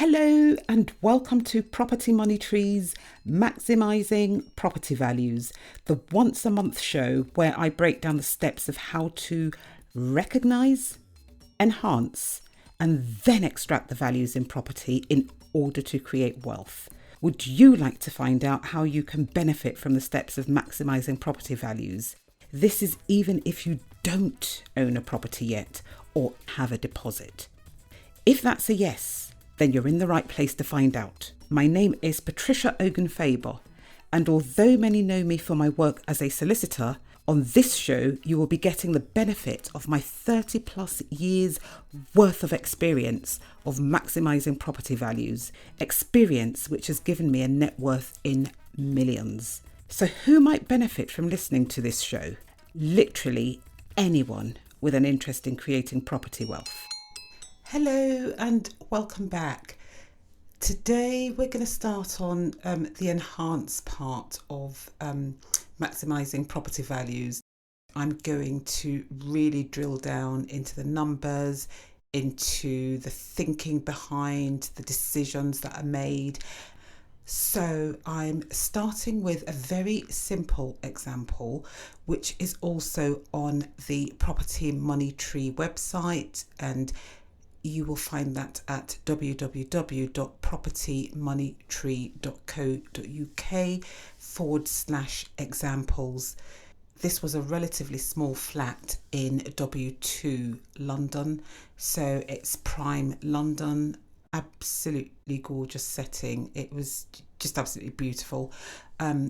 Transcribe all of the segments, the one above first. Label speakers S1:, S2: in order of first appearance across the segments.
S1: Hello and welcome to Property Money Trees Maximising Property Values, the once a month show where I break down the steps of how to recognise, enhance, and then extract the values in property in order to create wealth. Would you like to find out how you can benefit from the steps of maximising property values? This is even if you don't own a property yet or have a deposit. If that's a yes, then you're in the right place to find out. My name is Patricia Faber, and although many know me for my work as a solicitor, on this show you will be getting the benefit of my 30 plus years worth of experience of maximising property values, experience which has given me a net worth in millions. So who might benefit from listening to this show? Literally anyone with an interest in creating property wealth. Hello and welcome back. Today we're going to start on the enhanced part of maximising property values. I'm going to really drill down into the numbers, into the thinking behind the decisions that are made. So I'm starting with a very simple example, which is also on the Property Money Tree website, and you will find that at www.propertymoneytree.co.uk/examples. This was a relatively small flat in W2 London, so it's prime London, absolutely gorgeous setting. It was just absolutely beautiful.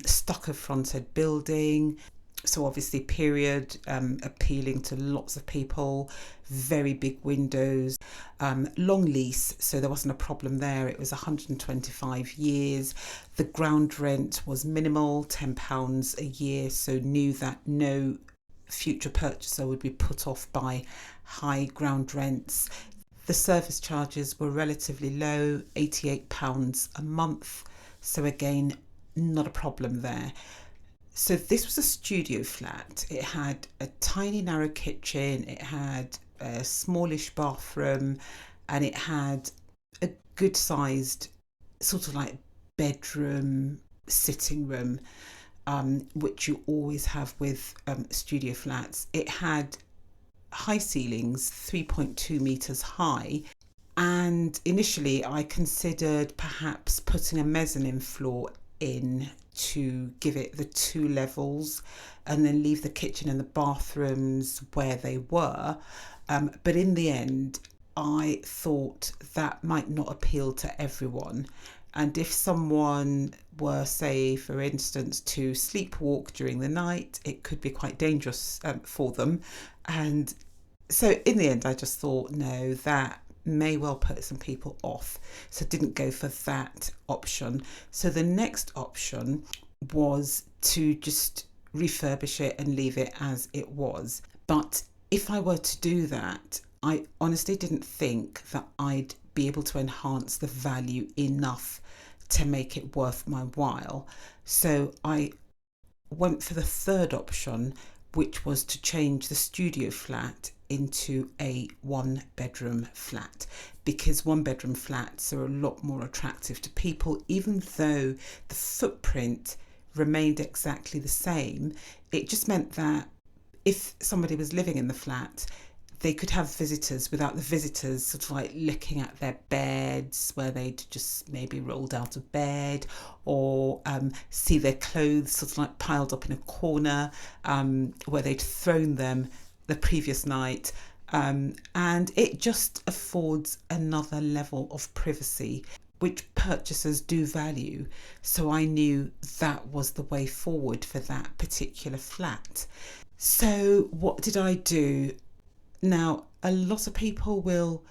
S1: Stucco fronted building, so obviously period, appealing to lots of people, very big windows, long lease, so there wasn't a problem there. It was 125 years. The ground rent was minimal, £10 a year, so knew that no future purchaser would be put off by high ground rents. The service charges were relatively low, £88 a month, so again, not a problem there. So this was a studio flat. It had a tiny narrow kitchen, it had a smallish bathroom, and it had a good sized sort of like bedroom, sitting room, which you always have with studio flats. It had high ceilings, 3.2 metres high. And initially I considered perhaps putting a mezzanine floor in to give it the 2 levels and then leave the kitchen and the bathrooms where they were. But in the end, I thought that might not appeal to everyone. And if someone were, say, for instance, to sleepwalk during the night, it could be quite dangerous for them. And so in the end, I just thought, no, that may well put some people off, so didn't go for that option. So the next option was to just refurbish it and leave it as it was. But if I were to do that, I honestly didn't think that I'd be able to enhance the value enough to make it worth my while. So I went for the third option, which was to change the studio flat into a 1-bedroom flat, because 1-bedroom flats are a lot more attractive to people. Even though the footprint remained exactly the same, it just meant that if somebody was living in the flat, they could have visitors without the visitors sort of like looking at their beds where they'd just maybe rolled out of bed, or see their clothes sort of like piled up in a corner where they'd thrown them the previous night. And it just affords another level of privacy, which purchasers do value. So I knew that was the way forward for that particular flat. So what did I do? Now, a lot of people will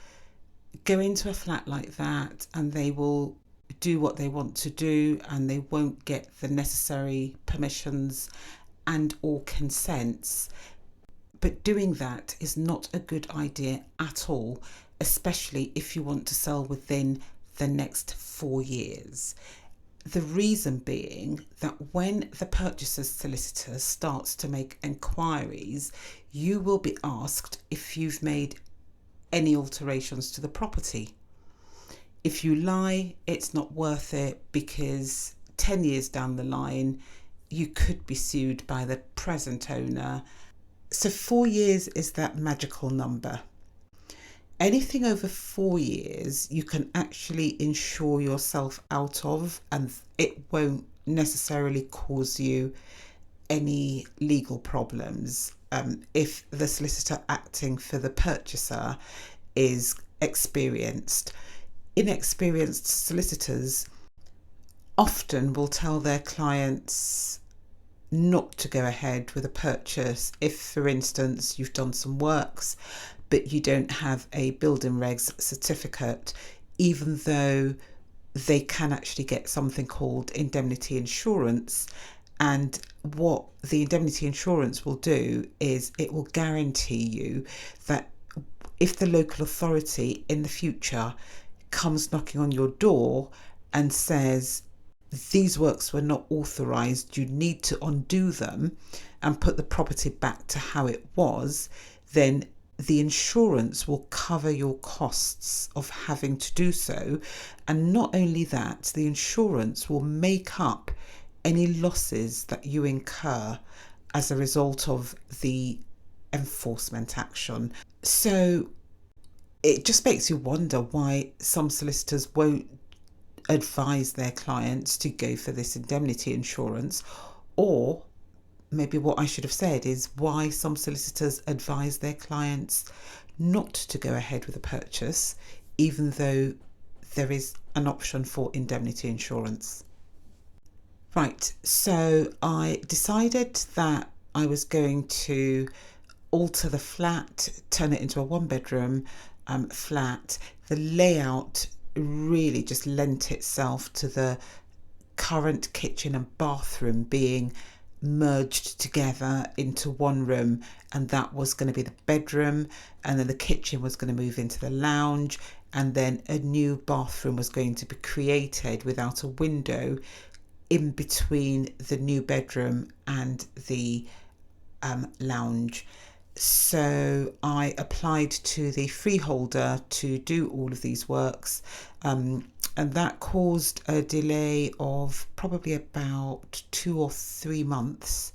S1: go into a flat like that and they will do what they want to do, and they won't get the necessary permissions and or consents. But doing that is not a good idea at all, especially if you want to sell within the next 4 years. The reason being that when the purchaser's solicitor starts to make enquiries, you will be asked if you've made any alterations to the property. If you lie, it's not worth it, because 10 years down the line, you could be sued by the present owner. So 4 years is that magical number. Anything over 4 years, you can actually insure yourself out of, and it won't necessarily cause you any legal problems if the solicitor acting for the purchaser is experienced. Inexperienced solicitors often will tell their clients not to go ahead with a purchase if, for instance, you've done some works but you don't have a building regs certificate, even though they can actually get something called indemnity insurance. And what the indemnity insurance will do is it will guarantee you that if the local authority in the future comes knocking on your door and says, these works were not authorised, you need to undo them and put the property back to how it was, then the insurance will cover your costs of having to do so. And not only that, the insurance will make up any losses that you incur as a result of the enforcement action. So it just makes you wonder why some solicitors won't advise their clients to go for this indemnity insurance, or maybe what I should have said is why some solicitors advise their clients not to go ahead with a purchase, even though there is an option for indemnity insurance. Right, so I decided that I was going to alter the flat, turn it into a one-bedroom flat. The layout really just lent itself to the current kitchen and bathroom being merged together into one room, and that was going to be the bedroom, and then the kitchen was going to move into the lounge, and then a new bathroom was going to be created without a window in between the new bedroom and the lounge. So I applied to the freeholder to do all of these works, and that caused a delay of probably about 2 or 3 months,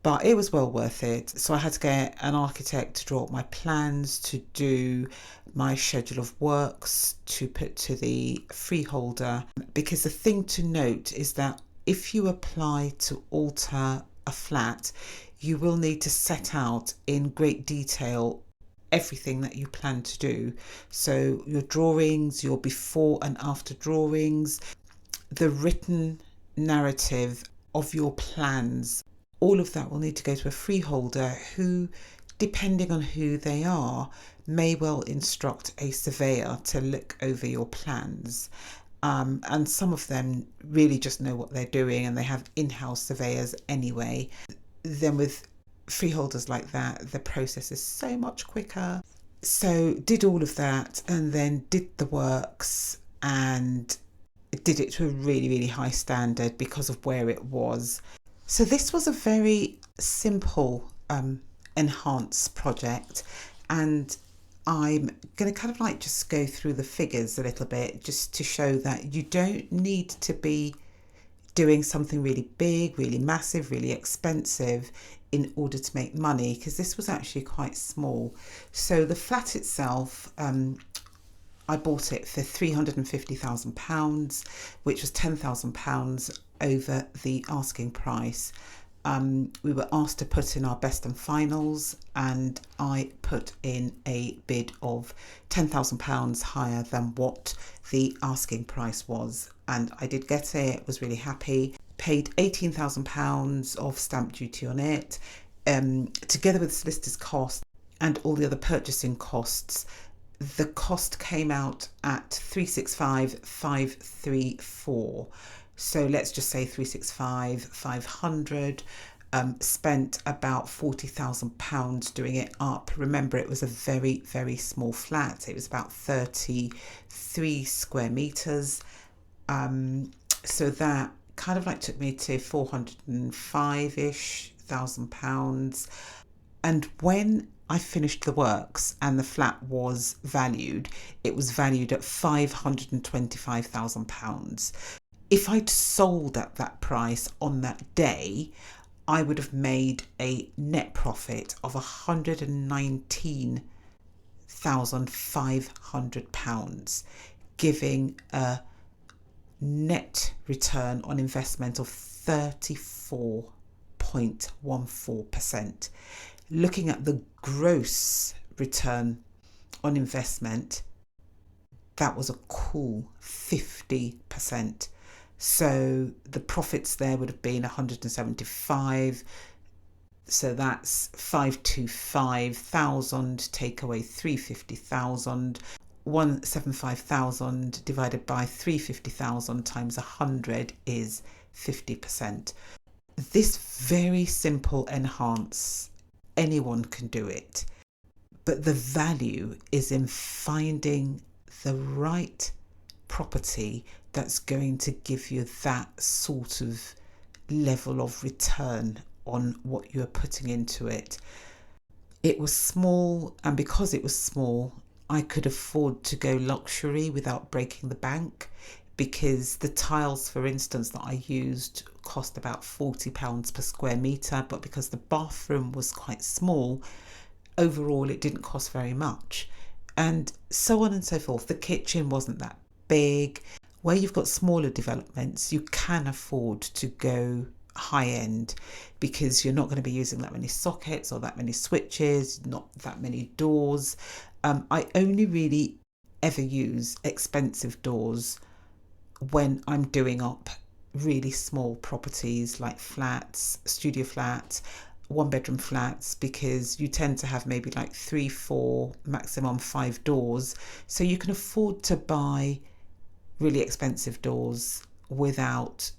S1: but it was well worth it. So I had to get an architect to draw up my plans, to do my schedule of works, to put to the freeholder, because the thing to note is that if you apply to alter a flat, you will need to set out in great detail everything that you plan to do. So your drawings, your before and after drawings, the written narrative of your plans, all of that will need to go to a freeholder who, depending on who they are, may well instruct a surveyor to look over your plans. And some of them really just know what they're doing, and they have in-house surveyors anyway. Then with freeholders like that, the process is so much quicker. So did all of that, and then did the works, and did it to a really, really high standard because of where it was. So this was a very simple enhance project, and I'm going to kind of like just go through the figures a little bit just to show that you don't need to be doing something really big, really massive, really expensive in order to make money, because this was actually quite small. So the flat itself, I bought it for £350,000, which was £10,000 over the asking price. We were asked to put in our best and finals, and I put in a bid of £10,000 higher than what the asking price was, and I did get it. Was really happy. Paid £18,000 of stamp duty on it, together with solicitor's cost and all the other purchasing costs. The cost came out at 365,534. So let's just say 365,500. Spent about £40,000 doing it up. Remember, it was a very, very small flat. It was about 33 square meters. So that kind of like took me to 405-ish thousand pounds. And when I finished the works and the flat was valued, it was valued at £525,000. If I'd sold at that price on that day, I would have made a net profit of £119,500, giving a net return on investment of 34.14%. Looking at the gross return on investment, that was a cool 50%. So the profits there would have been 175. So that's 525,000, take away 350,000. 175,000 divided by 350,000 times 100 is 50%. This very simple enhance, anyone can do it, but the value is in finding the right property that's going to give you that sort of level of return on what you're putting into it. It was small, and because it was small, I could afford to go luxury without breaking the bank, because the tiles, for instance, that I used cost about £40 per square metre, but because the bathroom was quite small, overall it didn't cost very much, and so on and so forth. The kitchen wasn't that big. Where you've got smaller developments, you can afford to go high end because you're not going to be using that many sockets or that many switches, not that many doors. I only really ever use expensive doors when I'm doing up really small properties like flats, studio flats, 1 bedroom flats, because you tend to have maybe like 3, 4, maximum 5 doors. So you can afford to buy really expensive doors without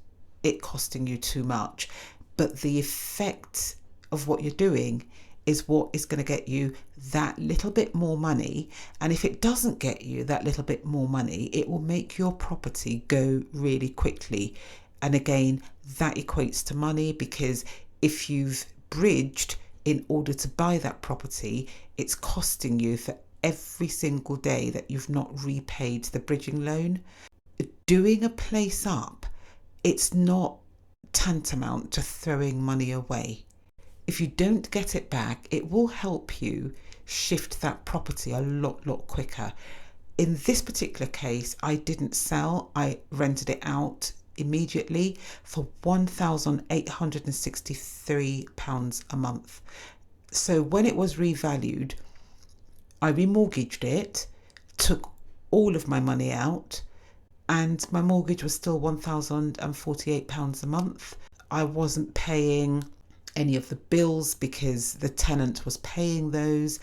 S1: it costing you too much. But the effect of what you're doing is what is going to get you that little bit more money. And if it doesn't get you that little bit more money, it will make your property go really quickly. And again, that equates to money, because if you've bridged in order to buy that property, it's costing you for every single day that you've not repaid the bridging loan. Doing a place up, it's not tantamount to throwing money away. If you don't get it back, it will help you shift that property a lot quicker. In this particular case, I didn't sell. I rented it out immediately for £1,863 a month. So when it was revalued, I remortgaged it, took all of my money out, and my mortgage was still £1,048 a month. I wasn't paying any of the bills because the tenant was paying those.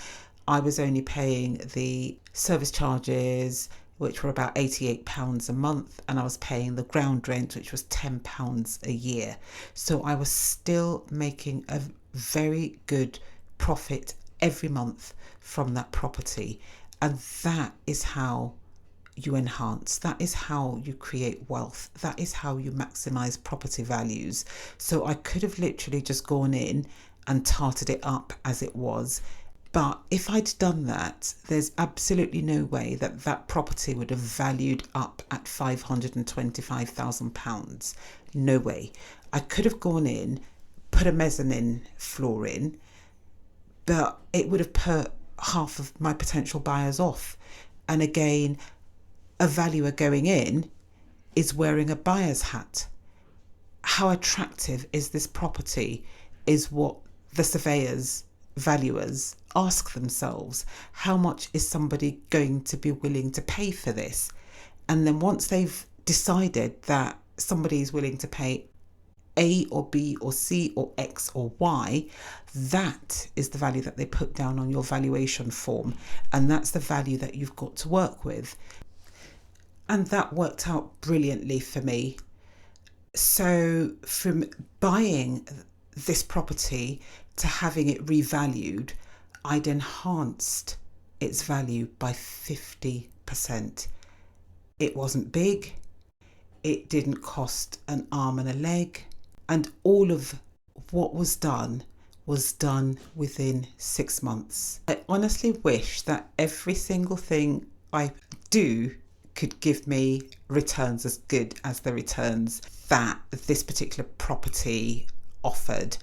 S1: I was only paying the service charges, which were about £88 a month, and I was paying the ground rent, which was £10 a year. So I was still making a very good profit every month from that property. And that is how you enhance. That is how you create wealth. That is how you maximize property values. So I could have literally just gone in and tarted it up as it was. But if I'd done that, there's absolutely no way that that property would have valued up at £525,000. No way. I could have gone in, put a mezzanine floor in, but it would have put half of my potential buyers off. And again, a valuer going in is wearing a buyer's hat. How attractive is this property is what the surveyors, valuers ask themselves. How much is somebody going to be willing to pay for this? And then once they've decided that somebody is willing to pay A or B or C or X or Y, that is the value that they put down on your valuation form. And that's the value that you've got to work with. And that worked out brilliantly for me. So from buying this property to having it revalued, I'd enhanced its value by 50%. It wasn't big. It didn't cost an arm and a leg. And all of what was done was done within 6 months. I honestly wish that every single thing I do could give me returns as good as the returns that this particular property offered.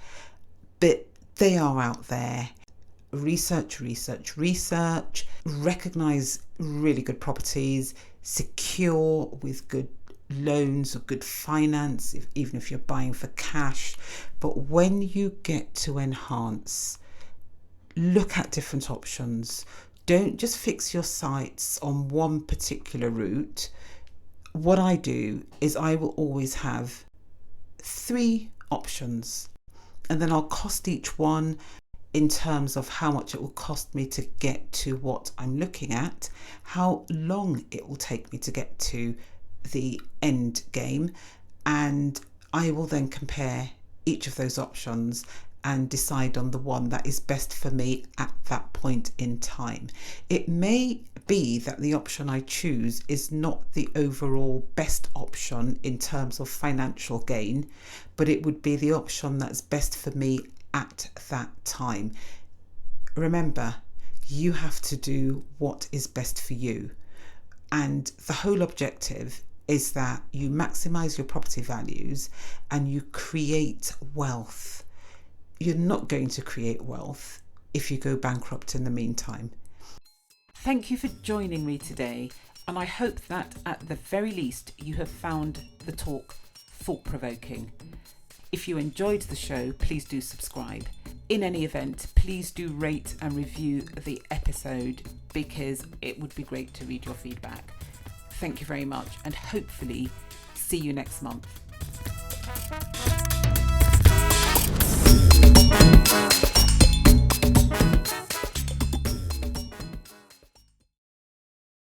S1: But they are out there. Research, recognize really good properties, secure with good loans or good finance, even if you're buying for cash. But when you get to enhance, look at different options. Don't just fix your sights on one particular route. What I do is I will always have 3 options, and then I'll cost each one in terms of how much it will cost me to get to what I'm looking at, how long it will take me to get to the end game, and I will then compare each of those options and decide on the one that is best for me at that point in time. It may be that the option I choose is not the overall best option in terms of financial gain, but it would be the option that's best for me at that time. Remember, you have to do what is best for you, and the whole objective is that you maximize your property values and you create wealth. You're not going to create wealth if you go bankrupt in the meantime. Thank you for joining me today, and I hope that at the very least you have found the talk thought-provoking. If you enjoyed the show, please do subscribe. In any event, please do rate and review the episode, because it would be great to read your feedback. Thank you very much, and hopefully see you next month.